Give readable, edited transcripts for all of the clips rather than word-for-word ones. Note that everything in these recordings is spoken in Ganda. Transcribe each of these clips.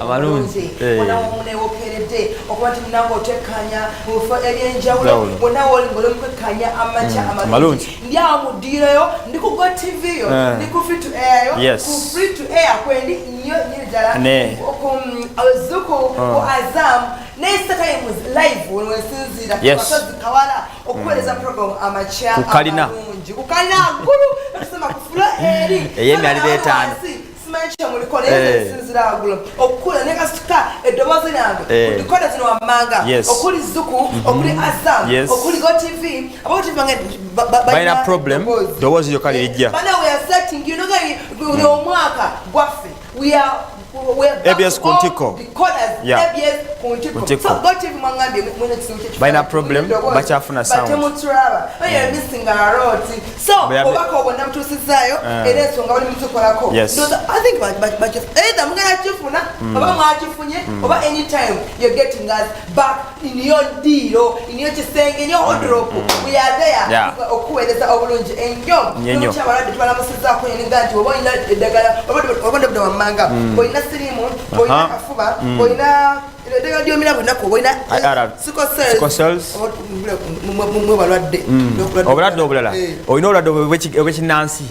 amalungi onawomunewokeredde okuba nti munange otekkanya mufo ebyenjawulo bonawo oli ngoli mukwekanya amaca amalungi ndi awo muddiirayo ndi ku Go TV yo ndi ku Free to Air yo ku Free to Air kwendi nnyo ddala zuku ku Azam Next time was live when we see that because the Kawala okuweleza program amacha amalungi kukalina gulu nasema kufula eri yemi alibetana simanyicha mulikole sinzira agulu okula nekasika edobozi nange ndikoda zino wamanga okuli zuku okuli Azam okuli Go TV about bange baina problem dobozi yokali lijja bana we are setting you know guy uli omwaka gwafe we are ABS Kuntiko. ABS Kuntiko. So Go TV mwangambi mwene kisuke. Baina problem bachafuna sound. Batemuturaba. Baye missing a lot. So obaka obona mtusizayo ereso ngabali mtukolako. So I think but either mungana chifuna oba mwachifunye oba anytime you're getting us back in your deal in your chisenge in your odrop. We are there. Okuweleza obulungi enyo. N'cyabalade tubala musiza ko yenganti oba ina edagala oba wamanga. Boina sirimu, boina kafuba, boina ndega dio mina bonna ko boina sickle cells mwe balwadde obulala oyina obulwadde obwekinansi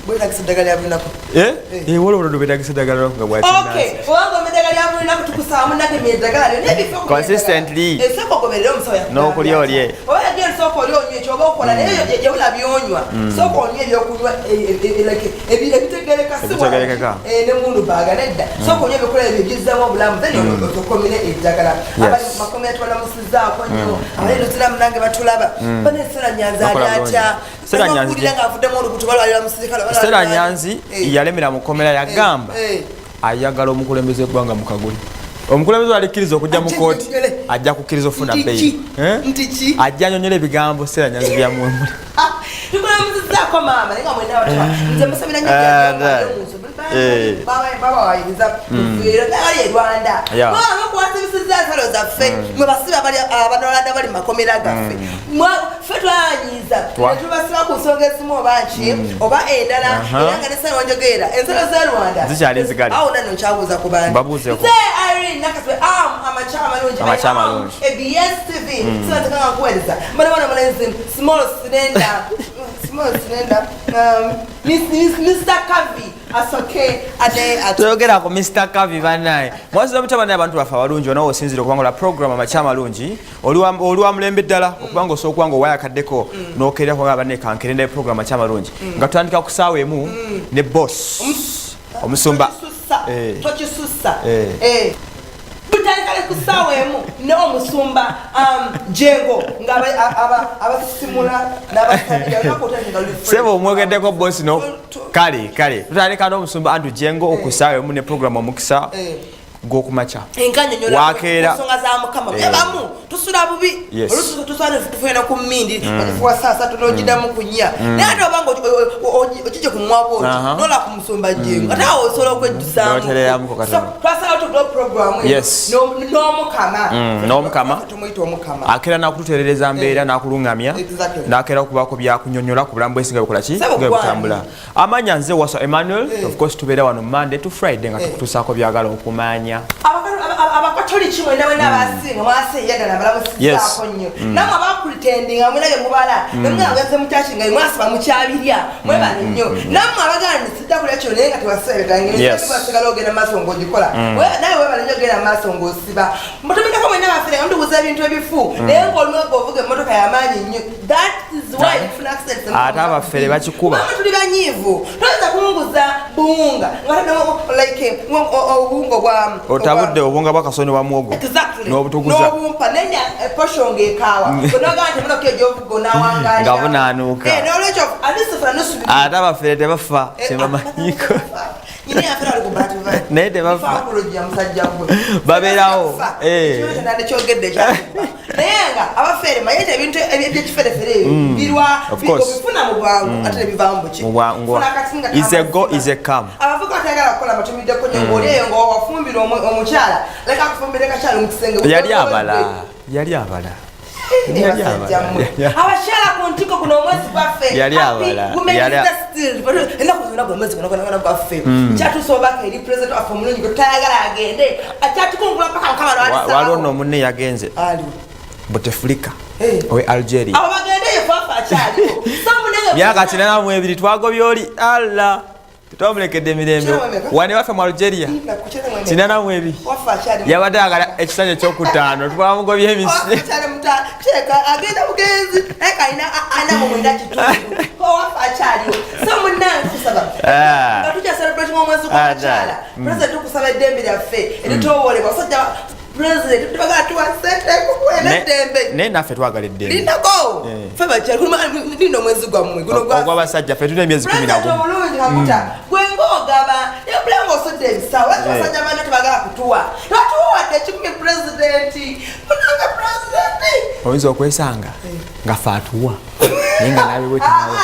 boina kisadagala yabinako wolo obulwadde obwetagisadagala nga bwakinansi owango medagala yabinako tukusaamu nake medagala nebifo consistently esoko goberera omusawo n'okulya olye oba yagira soko olye onywe ekyoba okola naye yewula byonywa soko onywe ebyokunywa ebitegereka siwa ne mundu baga nedda soko onywe ebikola ebyo bizzamu obulamu then otokomine eddagala abali makomera twala musizaako nnyo abalendo siramu nange batulaba bane Sera Nyanzi ali atya Sera Nyanzi nga avuddemu olubuto balwalira musirikale Sera Nyanzi yalemera mukomera yagamba ayagala omukulembeze eggwanga mukaguli omukulembeze alikkiriza okujja mu kooti ajja kukkiriza ofuna bbeeyi ajja anyonyola ebigambo Sera Nyanzi byamuwemula tukulemuzizaako maama naye nga mwena watwa nze musabira nnyo baba wayiriza mufeero nagali Rwanda mama kwasibisiza nsalo zaffe mwe basiba bali abanolanda bali makomera gaffe ffe twanyiza netubasiba ku nsonga esimu oba nki oba endala era nga nesala wanjogera ensalo za Rwanda zikyali zigali awo nano nkyabuuza ku bantu babuuzeeko Irene nakaswe amacha amalungi ABS TV sibatekanga nkuweereza mbona mulenzi small cylinder Mr. Kavi asoke ade tuyogera ku Mr. Kavi banaye mwazira mutabana abantu bafa balungi onawo osinzire okubangola program amacha amalungi oli wa mulembe ddala okubanga osokwanga waya kaddeko nokerera kwa bane kankerenda program amacha amalungi nga tutandika ku saawa emu ne boss omusumba tokisusa tutandikale ku saawa emu ne omusumba Jengo nga abasimula n'abasajja bakotanga sebo omwogeddeko boss no kale tutandika n'omusumba Andrew Jengo okusaawa emu ne program omukisa gokumacha enkanyonyola wakeera nsonga za mukama ebamu tusula bubi olususu tusana tufena ku mmindi tufuwa sasa tunojidamu kunya naye obanga okije kumwabo nola kumusumba Jengo ata osobola okwejusamu so twasala tudo program n'omukama tumuita omukama akera nakututerereza mbeera nakulungamya nakera kubako byakunyonyola ku bulambo esinga bukola ki bwebutambula amanya nze wasa Emmanuel of course tubeera wano Monday to Friday nga tukutusaako byagala okumanya abakatoliki mwena wena basinga mwaseyagala balamusizaako nnyo namwe abakulitendinga mwena bemubala nemwageze mutaki nga mwasiba mukyabirya mwebale nnyo namwe abagala nisidda kulya kyo naye nga tewasebetangebasigala ogenda maaso ng'ogikola naye webale nnyo ogenda maaso ng'osiba mutumideko mwena bafire ndubuza ebintu ebifu naye ng'olumwega ovuga emmotoka y'amaanyi nnyo that is why ifuna accident ate abafere bakikuba tuli banyiivu toyinza kunguza buwunga nga like obuwunga bwa otabudde obunga bwakasoni bwa mwogo n'obutuguza n'obumpa nenya poshonga ekaawa onagante muno kejovugo nawanganya nga bunaanuuka n'olwekyo alisifuna nusubi ate abafere tebafa kyebamanyiko naye tebafa babeerawo kyogedde naye nga abafere mayete ebintu ebyekiferefere bifuna mu bwangu ate nebivaamu buki is a come abavuga batayagala kukola batumiddeko nnyo ng'oli eyo nga wafumbira omukyala leka akufumbire kakyala mu kisenge yali abala abashala ku ntiko kuno omwezi gwaffe yali abala gwaffe kyatusobaka eri president waffe omulungi gwetayagala agende akyatukungula paka mukama waliwo n'omunne yagenze Bouteflika owe Algeria abo bagendeyo fafa akyaliwo myaka 82 twagobye oli alla tetwamulekedde emirembe wane waffe mu Algeria 82 yabadde agala ekisanja ekyokutaano twamugobye emisi agenda bugenzi ekaina anamumwenda kitundu waffe akyaliwo so munnange tusaba nga tujja celebration omwezi gwakyala president tukusaba eddembe lyaffe eritwobolebwa basajja president tubagala tuwasente kukwena dembe ne naffe twagala eddembe linako fe bakyali lino omwezi gwammwe guno gw'abasajja ffe tulina emyezi 11 omulungi kakuta gwengogaba yabulenga osudde ebisawo abasajja bana tebagala kutuwa tebatuwadde ekikumi presidenti munanga presidenti oyinza okwesanga nga fe atuwa naye nga nawe wetinawe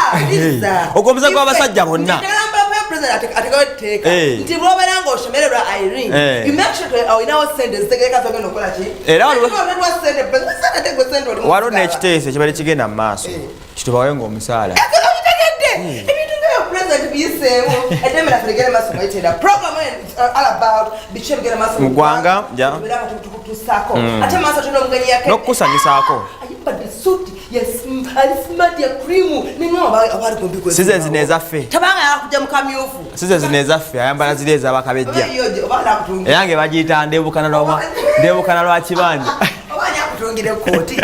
ogwomuza gw'abasajja bonna nti bwobeera nga oshemererwa Irene you make sure olinawo sente zitegereka zogenda okukola ki era waliwo n'ekiteeso ekibadde kigenda mu maaso kitubawe ng'omusaala ebintu ngayo president biyiseewo eddembe laffe ligenda maaso ngaitera program all about bice bigenda maaso mu ggwanga tusaako ate maaso tulina omugenyi yake n'okukusanyisaako ayambadde suuti ali smart ya krimu abali kumbiko size zino ezaffe tabanga yakujja mu kamyufu size zino ezaffe ayambala ziri ez'abakabejja eyange bagiyita ndebukana lwa kibanja obaani akutungire kooti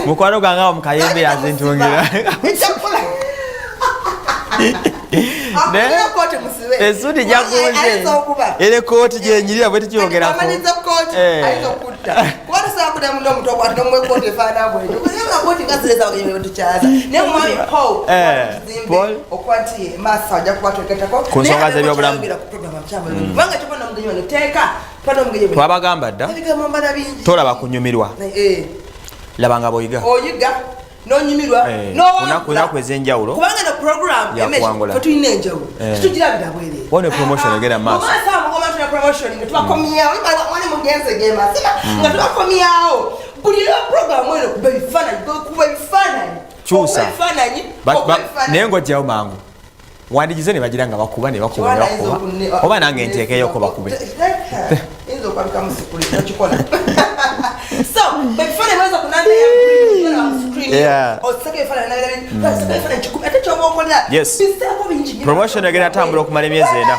mukwano gwange awo mukayembe yazintungira esuuti jagunze era ekooti gyenyirira bwe tukyogerako ku nsonga z'ebyobulamu twabagamba dda tolaba kunyumirwa labanga bw'oyiga nonyumirwa kunaku ez'enjawulo kubanga na program tulina enjawulo tutugirabira bwerere wone promotion egenda mu maaso tuna promotion nga tubakomyawo mwani mugenze gemasina nga tubakomyawo buli program eno kuba ebifaananyi kyusa naye ng'ojjawo mangu wandigize ne bagira nga bakuba ne bakuba oba nange nteekeyo ko bakube inzo kwaluka musikuli nakikola so before mweza kunanda ya screen osake ifana na osake ifana chikuba ate chobo okola bisako bingi promotion egenda tambula okumala emyezi 4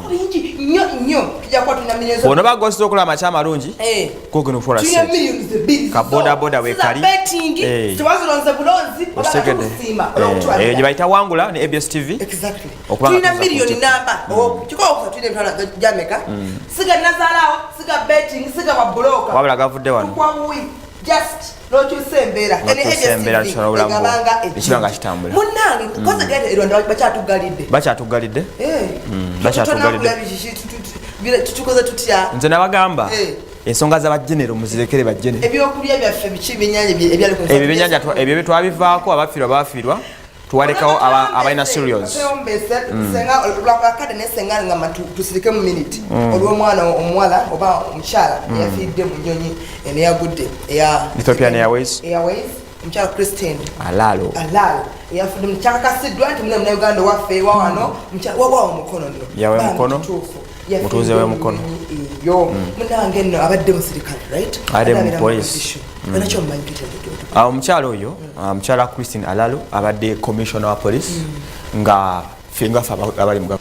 bingi nyo tujja kwa tunamenyezo ono bagosta okola amachama alungi kugino for us kaboda boda wekali twazulonze bulonzi obakusima gye bayita wangula ne ABS TV exactly tulina million namba kikola okusa tulina mtala jameka siga nazalawo siga betting siga babloka wabula gavudde wano kwa wi just lotusembera egabanga ekiranga kitambula munange koze gete eronda bakyatugalidde tutukoze tutya nze nabagamba ensonga z'abajenero muzirekere bajene ebyokulya byaffe biki byenyanja ebyo byetwabivaako abafiirwa bafiirwa tuwalekawo abalina serious senga lwakakade nesenga nga tusirike mu minute olw'omwana omuwala oba omukyala eyafiiridde mu nnyonyi eno eyagudde Ethiopian Airways omukyala Christine Alalo eyafudde mukyakakasiddwa nti muna Uganda waffe wawano wawawo omukono nno yawe mukono mutuuze we mukono yo munange nno abadde musirikale right ade mu police omukyala oyo omukyala Christine Alalo abadde commissioner wa police nga fingaffe abali mu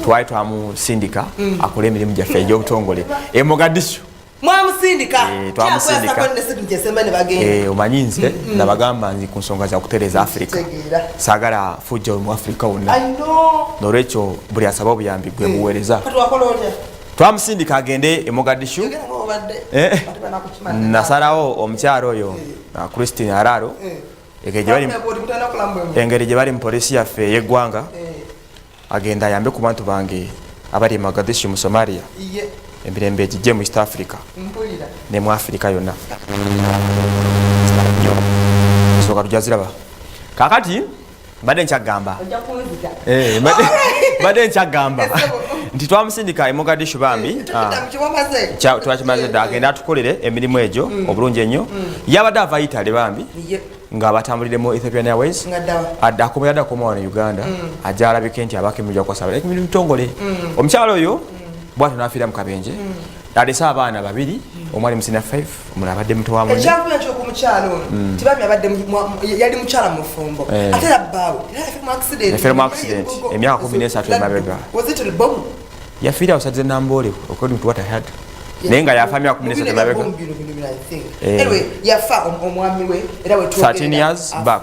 twali twamusindika akola emirimu gyaffe egy'obutongole e Mogadishu mwamusindika omanyi nze nabagamba nzi ku nsonga za kutereza Africa saagala fujja mu Africa wonna nolwekyo buli asaba obuyambi gwe buweereza twamusindika agende e Mogadishu nasalawo omukyalo oyo Christine Alalo engeri gye bali mu polisi yaffe ey'eggwanga agenda ayambe ku bantu bange abali e Mogadishu mu Somalia emirembe egijje mu East Africa ne mu Africa yonna nsooka tujaziraba kakati mbadde nkyagamba nti twamusindika e Mogadishu bambi twakimaze dda agenda atukolere emirimu egyo obulungi ennyo yabadde ava Italy bambi nga batambulire mu Ethiopian Airways adda akomera wano Uganda ajja alabike nti abaka emirimu gyakwasaba emirimu mitongole omukyalo oyo bwatyo n'afiira mu kabenje alese abaana babiri omwali musina 5 omulala abadde muto wa munne ekyavuga ekyo ku mukyalo ono tibambi abadde yali mukyala mu fumbo ate era bbaawe yafiira mu accident emyaka 13 emabega yafiira awusadde Namboole according to what I heard naye nga yafa myaka 13 emabega yafa omwami we era 13 years back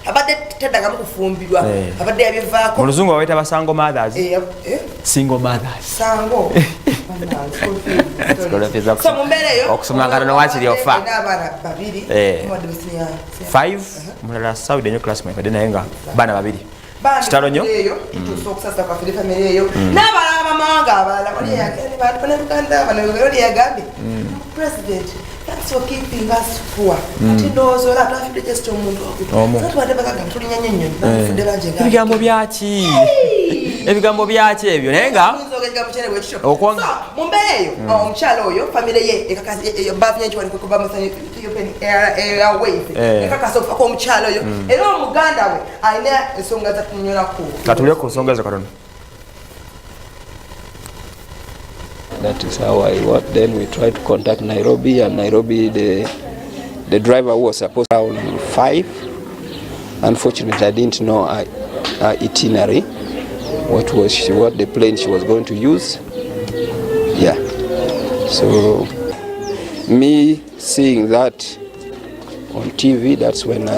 abadde taddangamu kufumbirwa abadde yabivaako mu luzungu babayita basango mothers single mothers sango okusomangana nowakiri ofa n'abaana babiri 5 mulala sawide nnyo class badde naye nga baana babiri kitalo nnyo tutuusa okusasa kwaffe famire eyo n'abalala bamawanga abalala oli yagambye president thanks for keeping us poor ati ndowooza ola twafidde just omuntu tubadde bagagamba tulinya nnyo ennyonyi bafudde bangi ebigambo byaki ebigambo byaki ebyo naye nga mu mbeera eyo omukyala oyo famire ye bafunyekiwalikuba mu Ethiopian Airways ekakasa okufa kw'omukyala oyo era omuganda we alina ensonga zatunyolako katulye ku nsonga zo katono. That is how I worked. Then we tried to contact Nairobi, and Nairobi, the driver was supposed to be around 5. Unfortunately, I didn't know her itinerary, what the plane she was going to use. Yeah. So me seeing that on TV, that's when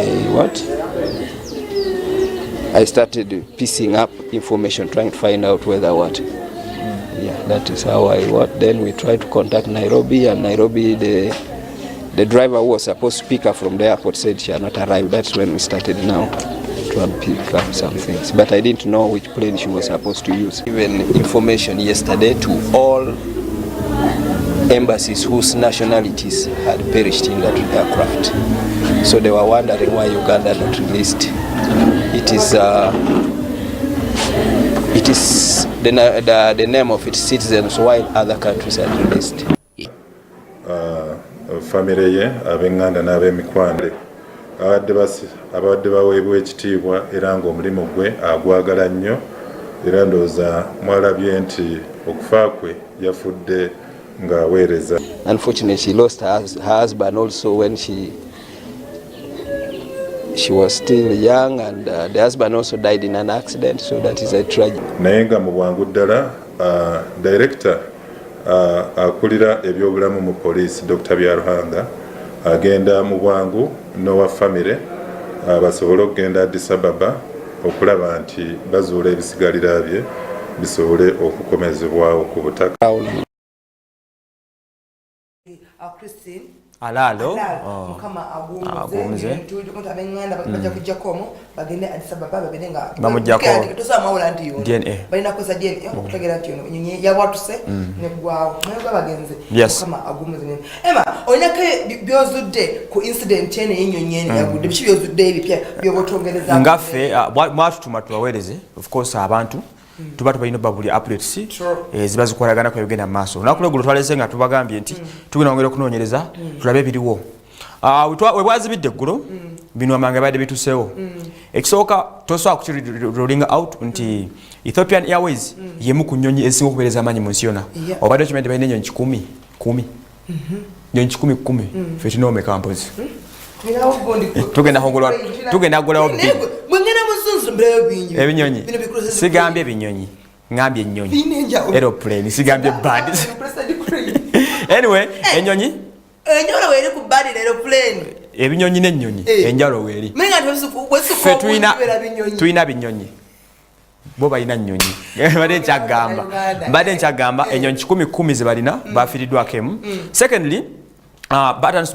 I started piecing up information, trying to find out whether what. Yeah, that is how I worked. Then we tried to contact Nairobi, and Nairobi, the driver who was supposed to pick her from the airport said she had not arrived. That's when we started now to pick up some things. But I didn't know which plane she was supposed to use. Given information yesterday to all embassies whose nationalities had perished in that aircraft. So they were wondering why Uganda not released. It is the name of its citizens while other countries are released. Family ye abenganda n'abemikwande abadde baweebwa ekitiibwa era ng'omulimu gwe agwagala nnyo era ndowooza mwalabye nti okufa kwe yafudde ng'aweereza. Unfortunately, she lost her husband also when she was still young, and the husband also died in an accident, so that is a tragedy. Naye nga mu bwangu ddala director akulira ebyobulamu mu poliisi Dr. Byaruhanga agenda mu bwangu n'owa famire basobole okugenda Addis Ababa okulaba nti bazuula ebisigalira bye bisobole okukomezebwawo ku butaka. Alalo mukama agumuze tulikonta abenganda bajja kujjakomo bagende Addis Ababa babenga bamujjako tosa mawula ndi yo DNA balina koza DNA okutegera nti ono nyinyi yawatuse ne gwawo mwe bagenze mukama agumuze ne ema olinako byozudde ku incident ene yenyonyene yagudde bichi byozudde ebipya byobotongereza ngaffe mwatutuma tubaweereze of course abantu tuba tubalina babuli updates ziba zikolagana kwa yogenda maaso nakulegulu twaleze nga tubagambye nti tugenda ongera okunoonyereza tulabe biriwo webwazibidde eggulo bino amange badde bituseewo ekisooka tosobola kukiruling out nti Ethiopian Airways yemu ku nnyonyi ezisinga okubeereza amaanyi mu nsi yonna obadde okimanyi balina ennyonyi 10 nnyonyi 10 ffe tulina omeka mpozi tugenda kugulawo bbiri ebinyonyi sigambye ebinyonyi ngambye ennyonyi aeroplane sigambye bird anyway enyonyi enjalo weri ku bird aeroplane ebinyonyi n'ennyonyi enjalo weri ffe tulina binyonyi bo balina nnyonyi mbadde nkyagamba ennyonyi 10 zebalina bafiiriddwako emu. Secondly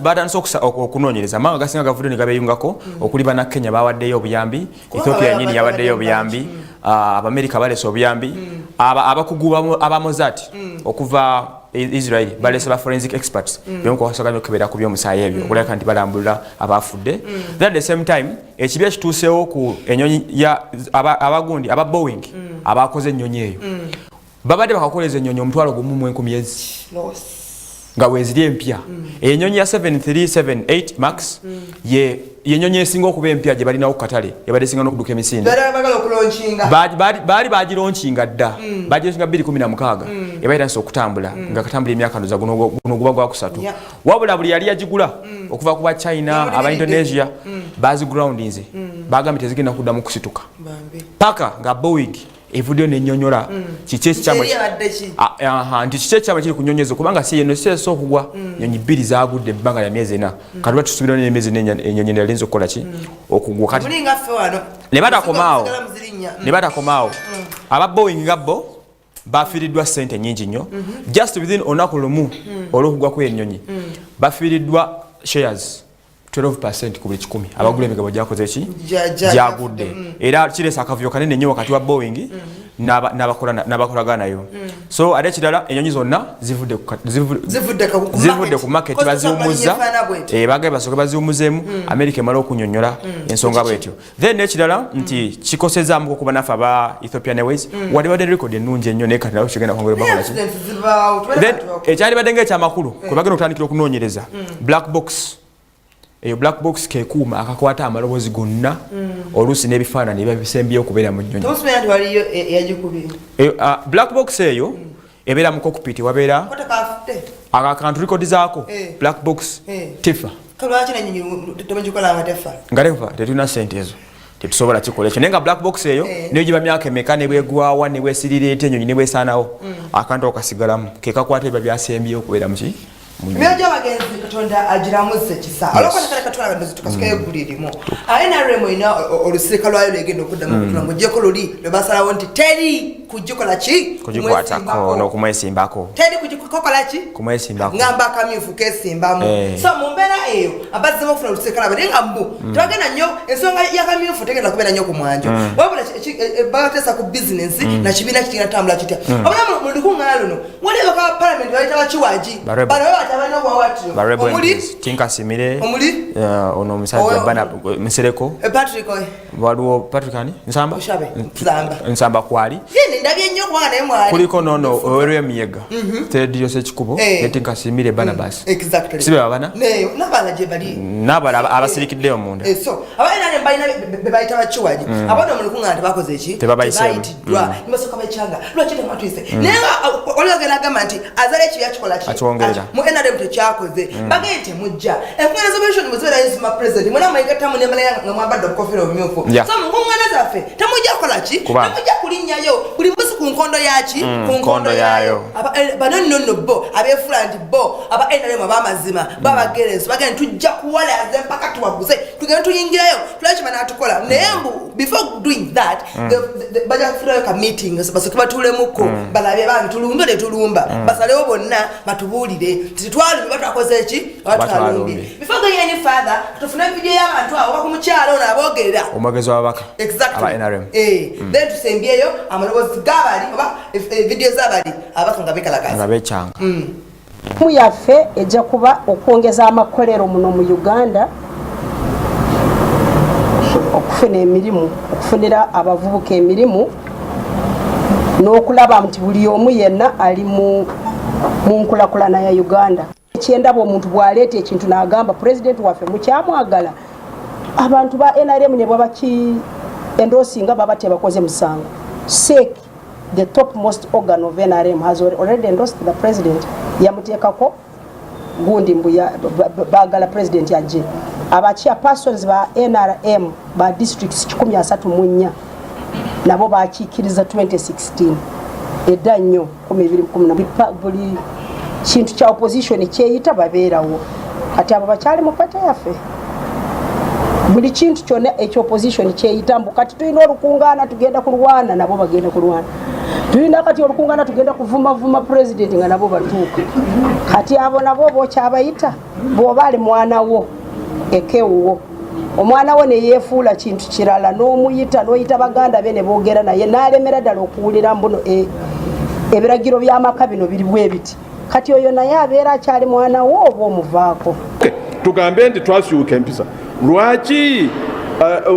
batanse okunoonyereza amanga gasinga gavudde ne gabeeyungako okuli bana Kenya bawaddeyo obuyambi, Ethiopia nyini yawaddeyo obuyambi, Abamerika balese obuyambi, abakugu abamozat okuva Israel balese ba forensic experts byomuko wasaganya okebera ku byomusaayi ebyo okuleka nti balambulira abafudde. Then at the same time ekibya kituuseewo ku enyonyi ya abagundi aba Boeing abakoze ennyonyi eyo babadde bakakoleza ennyonyi omutwalo gumu mu 10,000 nga weziri empya ennyonyi ya 7378 max ye ennyonyi esinga okuba empya gye balinawo ku katale ebadde esinga n'okudduka emisinde baali bagironkinga dda bagironkinga 2016 ebaita nsi okutambula nga katambula emyaka ndoza guno guba gwa 3 wabula buli yali yagigula okuva ku China aba Indonesia bazigroundinze bagambye tezigenda kuddamu kusituka paka nga Boeing evudyo nenyonyola kiche kyama nti kiche kyama kiri kunyonyezo kubanga si yeno seso okugwa nyonyi 2 zagudde banga ya miezi 4 kadwa tusubira ne miezi 4 enyonyi ndalinzo kola ki okugwa kati mulinga ffe wano ne bada komao aba Boeing gabbo bafiridwa sente nyingi nnyo just within onako lumu olokugwa ku enyonyi bafiridwa shares 12% ku buli 10 abagula emigabo gyakoze ki gyagudde era kiresa akavuyo kanene nnyo wakati wa Boeing n'abakolagana nayo so ate kirala enyonyi zonna zivudde ku market baziwumuza bagaye basoke baziwumuzeemu America emala okunyonyola ensonga bwetyo then ekirala nti kikosezaamu okuba nafe aba Ethiopian Airways wadde record ennungi ennyo naye kati nayo kigenda kwongera bakola ki then ekyali badde ng'ekyamakulu kwe bagenda okutandikira okunoonyereza black box eyo black box kekuuma akakwata amaloboozi gonna oluusi n'ebifaananyi ebisembyeyo okubeera mu nnyonyi black box eyo ebeera mu cockpit wabeera akantu record zaako black box tifa nga tefa tetulina sente ezo tetusobola kikola ekyo naye nga black box eyo niyo giba myaka emeka ne bwegwawa ne bwesirira ete ennyonyi ne bwesaanawo akantu akasigalamu kekakwata ebyo byasembyeyo okubeera muki Mmeja wagenzi katonda ajiramuze kisa. Aloko nakale katwala ndozi tukasikayo kulirimo. NRM ina olusirika lwayo legendo kuddamu kutula mu jeko luli lwebasala wonti teri kujikola ki kujikwatako n'okumwesimbako teri kujikola ki kumwesimbako ngamba kamyufu kesimbamu so mu mbeera eyo abazze okufuna olusirika lwabwe naye nga mbu twagenda nnyo ensonga ya kamyufu tegenda kubeera nnyo ku mwanjo wabula bateesa ku bizinensi na kibiina kitigenda tambula kitya obulamu mu lukungaana luno waliwo ka parliament bayita bakiwaji omuli Tinka Simire ono musajja bana Msereko Patrick waliwo Patrick ani Nsamba kwali ndabye nnyo kubanga naye mwali kuliko nono Owerwe Miyega Ted Jose Kikubo ne Tinka Simire Barnabas sibe babana nabala gye bali nabala abasirikidde omunda so abaina ne bayina bebayita bakiwaji abana mu lukungaana tebakoze ki tebabayitidwa nibasoka bachanga lwaki tematwise naye olwogera agamba nti azale ekibya kikola ki mu NRM tekyakoze bagente mujja enfuna resolution muzera yisima president mwana mayigata mu nemala nga mwabadde okufira omyofu so mungana zaffe temujja kola ki temujja kulinnyayo buli mbuzi ku nkondo yaki ku nkondo yayo bano nonno bo abefula nti bo aba NRM abamazima babagereso bagenda tujja kuwalaze mpaka tuwaguze tugenda tuyingirayo tulaki banatukola naye before doing that bajja kufirayo ka meetings basoke batulemuko balabe bantu tulumbe ne tulumba basalewo bonna batubuulire titwalumbi batwakoze eki batwalumbi before going any further tufune video y'abantu abo bakumukyalo n'abogerera omwogezi w'ababaka aba NRM then tusembyeyo amaloboozi g'abali oba video z'abali abaka nga bekalagaza nga bekyanga mu yaffe ejja kuba okwongeza amakolero muno mu Uganda okufuna emirimu okufunira abavubuka emirimu n'okulaba nti buli omu yenna ali mu nkulakulana ya Uganda kyendaba omuntu bwaleeta ekintu n'agamba president waffe mukyamwagala abantu ba NRM ne bwabaki endosinga baba tebakoze musango SEC the topmost organ of NRM has already endorsed the president yamuteekako gundi mbuya bagala president yaje abachia persons ba NRM ba districts 134 nabo bakikiriza 2016 edda nnyo 2010 buli kintu kya opposition kyeyita babeerawo kati abo bakyali mu pata yaffe buli kintu kyonna ekyo opposition kyeyita mbu kati tulina olukungaana tugenda kulwana nabo bagenda kulwana tulina kati olukungaana tugenda kuvuma president nga nabo batuuka kati abo nabo bokyabayita bw'oba ali mwana wo ekewuwo omwana wo ne yeefuula kintu kirala n'omuyita n'oyita baganda be ne boogera naye n'alemera ddala okuwulira mbuno ebiragiro by'amaka bino biri bwe biti kati oyo naye abeera akyali mwana wo oba omuvaako tugambe nti twasiuka empisa lwaki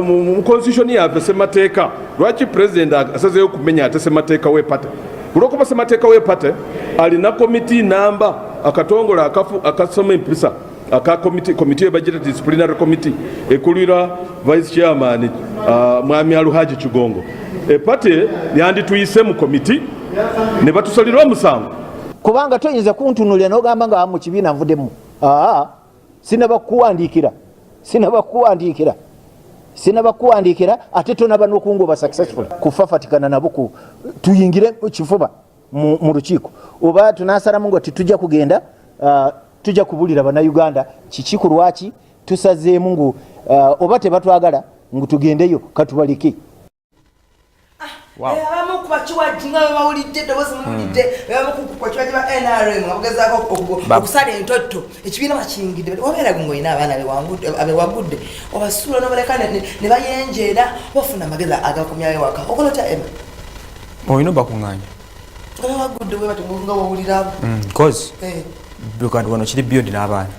mu constitution yaffe semateeka lwaki president asazeyo kumenya ate semateeka w'epata olwokuba ssemateeka w'epate alina komiti namba akatongole akasoma empisa aka komiti y'ebudget disciplinary committee ekulira vice chairman mwami Alhaji Kigongo. Epate yandituyise mu komiti ne batusalira omusango kubanga toyinza kuntunulira n'ogamba nga mu kibiina nvuddemu. Sinabakuwandiikira ate tonaba n'okungoba successful kufafatikana nabo tuyingire kifuba mu lukiiko oba tunasalamu nga titujja kugenda tujja kubulira bannayuganda kiki ku lwaki tusazeemu ngu oba tebatwagala ngu tugendeyo katubalike. abamu kubakiwajinga bebawulidde eddoboozi muwulidde abamu kubakiwajja ba NRM nga bagezaako okusala entotto ekibiina bakiyingidde obeera ng'olina abaana abewagudde obasuula n'obaleka ne bayenjeera bafuna amagezi agakomyayo waka okola otya ema olina obakuŋŋaanya nga bewagudde bwe bati nga wawuliraabo cause kandi wano kiri beyond n'abaana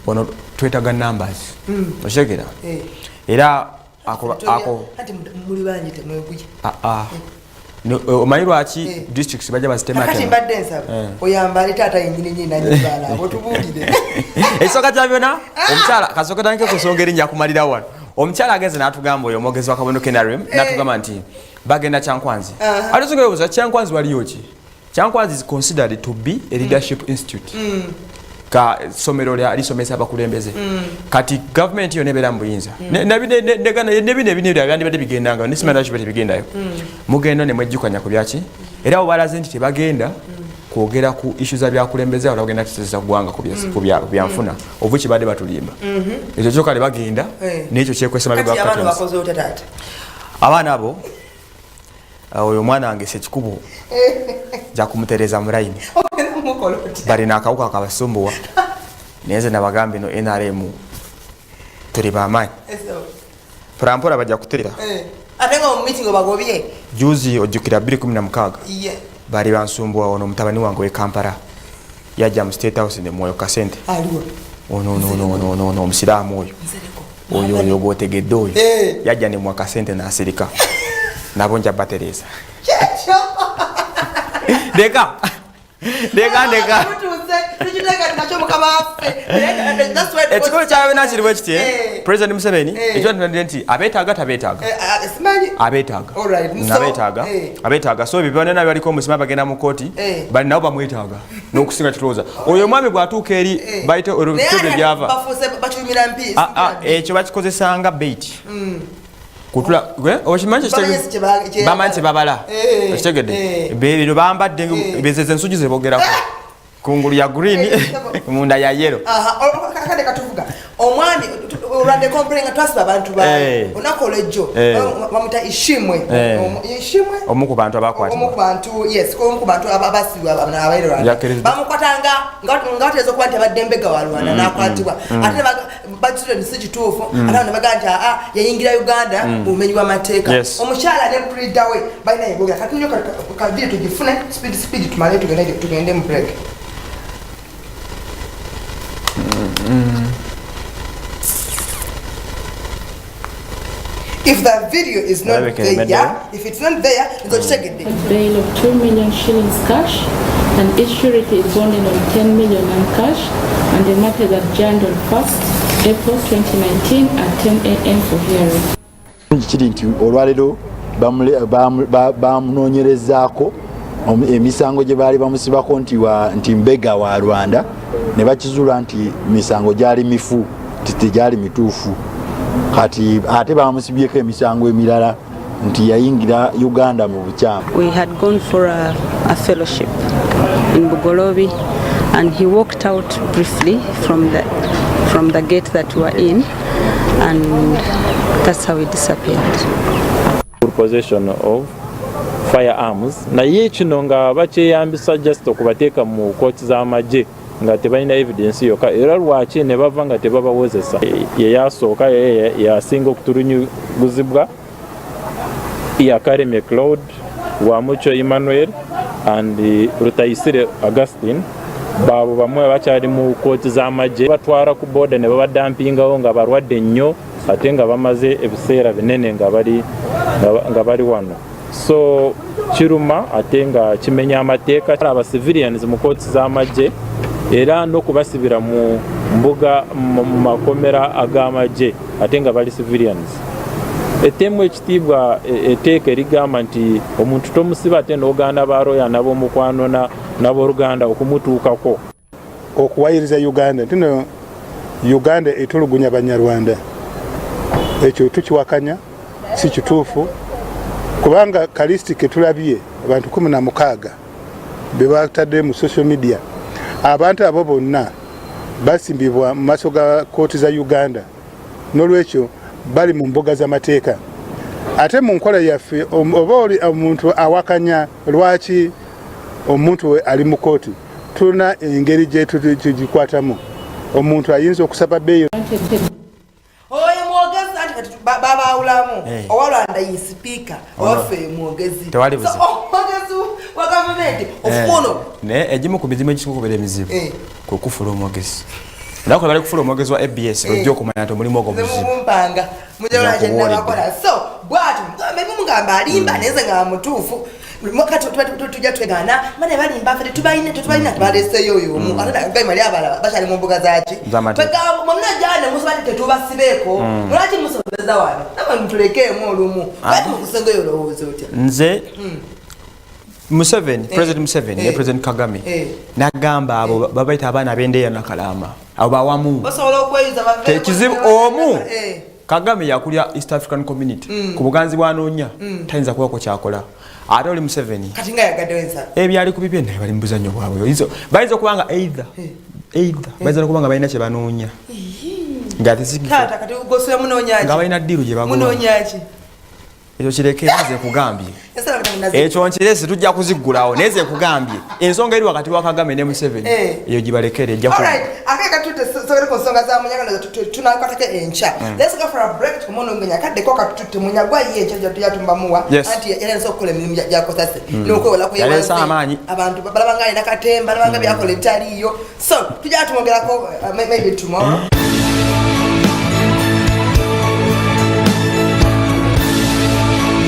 wano twetaaga numbers okitegera era omanyi lwaki districts bajja ekisooka kya byonna omukyala kasooka tanke kusonga erinnya kumalira wano omukyala agenze n'atugamba oyo omwogezi wa kabonero KNRM n'atugamba nti bagenda Kyankwanzi ate tusonga yobuuza Kyankwanzi waliyo ki. Kyankwanzi is considered to be a leadership institute ka somero lisomesa abakulembeze kati government yo nebeera mu buyinza nebine byandibadde bigendanga nisimanya kibadde bigendayo mugenda ne mwejjukanya ku byaki era abo balaze nti tebagenda kwogera ku issues za byakulembeze wala bagenda kusesa ggwanga ku byanfuna ovu kibadde batulimba ekyo kyokka bagenda n'ekyo kyekwesa mabega abaana abo oyo mwana wange sekikubo ja kumutereza mu line balina akawuka akabasumbuwa naye nabagambe no NRM tuli bamaanyi mpolampola bajja kuterera ate nga mu meeting bagobye juzi ojjukira 2016 bali bansumbuwa ono mutabani wange we Kampala yajja mu State House ne Mwoyo Kasente ono omusiraamu oyo gwotegedde oyo yajja ne Mwoyo Kasente n'asirika nabo nja batereza deka ekikolo kyabe nakiri bwe kiti President Museveni ekyo nti abeetaaga so bibyo nena byaliko omusima bagenda mu kooti bali nabo bamwetaaga n'okusinga kitooza oyo omwami bw'atuuka eri bayite olutebe byava ekyo bakikozesanga bait kutula okimanyi bamanyi tebabala okitegedde bino bambadde bezeze ensugi zebogerako kungulu ya green munda ya yellow kakade katuvuga omwami olwande komprenga twasiba abantu ba onakolejjo bamuta ishimwe omu ku bantu abakwatibwa omu ku bantu yes omu ku bantu abasibwa abairwa bamukwatanga ngatezo kwante badembega walwana nakwatibwa ate bajjire nisijituufu ate nabaganja yayingira Uganda umenyi wa mateeka omukyala ne breeder we balina yeboga katunyo kadiri tugifune speed tumale tugende mu break. If that video is not there, if it's not there, go check it. A bail of 2 million shillings cash, and each surety is bonded on 10 million in cash, and the matter is adjourned on 1st April 2019 at 10 a.m. for hearing. Kiri nti olwalero bamunoonyerezaako emisango gye baali bamusibako nti mbega wa Rwanda ne bakizuula nti misango gyali mifu tegyali mituufu kati ate bamusibyeko emisango emirala nti yayingira Uganda mu bukyamu. We had gone for a fellowship in Bugolobi and he walked out briefly from the gate that we were in, and that's how he disappeared. Possession of firearms naye kino nga bakyeyambisa just okubateeka mu kooti z'amagye nga tebalina evidence yokka era lwaki ne bava nga tebabawozesa. Yeyasooka yasinga okutulunyuguzibwa Yakareme Claude, Wamucho Emmanuel and Rutayisire Augustine. Baabo bamwe bakyali mu kooti z'amagye batwala ku boda ne babadampingawo nga balwadde nnyo ate nga bamaze ebiseera binene nga bali wano. so kiruma ate nga kimenya amateeka aba civilians mu kooti z'amagye era n'okubasibira mu mbuga mu makomera ag'amagye ate nga bali civilians. Etemu ekitiibwa etteeka erigamba nti omuntu tomusiba ate n'ogaana baroya n'ab'omukwano n'abooluganda okumutuukako. Okuwayiriza Uganda tino Uganda etulugunya Banyarwanda ekyo tukiwakanya si kituufu kubanga kalisitike tulabye abantu 16 be batadde mu social media abantu abo bonna basimbibwa mu maaso ga kooti za Uganda n'olwekyo bali mu mbuga z'amateeka ate mu nkola yaffe oba oli omuntu awakanya lwaki omuntu ali mu kooti tuna engeri gye tugikwatamu omuntu ayinza okusaba beeyo oyo mwogezi anti babawulamu owalwanda yi speaker ofe mwogezi tewali so omwogezi wa gavumenti ofuno ne ejimu ku mizimu ekikukubira emizibu kwe kufula omwogezi ndako bali kufula omwogezi wa ABS ojjo kumanya nti mulimu ogwo muzibu mumpanga mujawula jenna bakola so bwatu mimi mugamba alimba neze nga mutuufu mwakati tujja twegana mane balimba fete tubalina balese yoyo atana ngai mali abala bashali mu mbuga zaaki peka mwamna jana musubati tetubasibeko mulaki musobeza wano nama ntuleke mu olumu bati mukusenga yo lowooza otya nze Museveni, President Museveni, President Kagame nagamba abo babaita abaana bendeya nakalama abo bawamu basobola okweyiza tekizibu omu Kagame yakulya East African Community ku buganzi bwanoonya tayinza kuba ko kyakola ate oli Museveni kati nga yagaddenza ebyali ku bibye bali mu buzannyo bwabwe izo bayinza okubanga either bayinza okubanga balina kye banoonya nga kati ugoswe munoonyaaki nga balina ddiiru gye bagula munoonyaaki ekyo kireke nze kugambye ekyo nkirese tujja kuziggulawo neze kugambye ensonga eri wakati wa Kagame ne Museveni eyo gibalekere ejja ku akeka tutesobere ku nsonga za munyagano tunakatake encha let's go for a break kumono ngenya kadde koka tutute munyagwa ye encha yatumba muwa anti yale nso kule mirimu jako sase nuko wala ko yawansi abantu balabanga ina katemba balabanga byakole bitaliyo so tujja tumongerako maybe tomorrow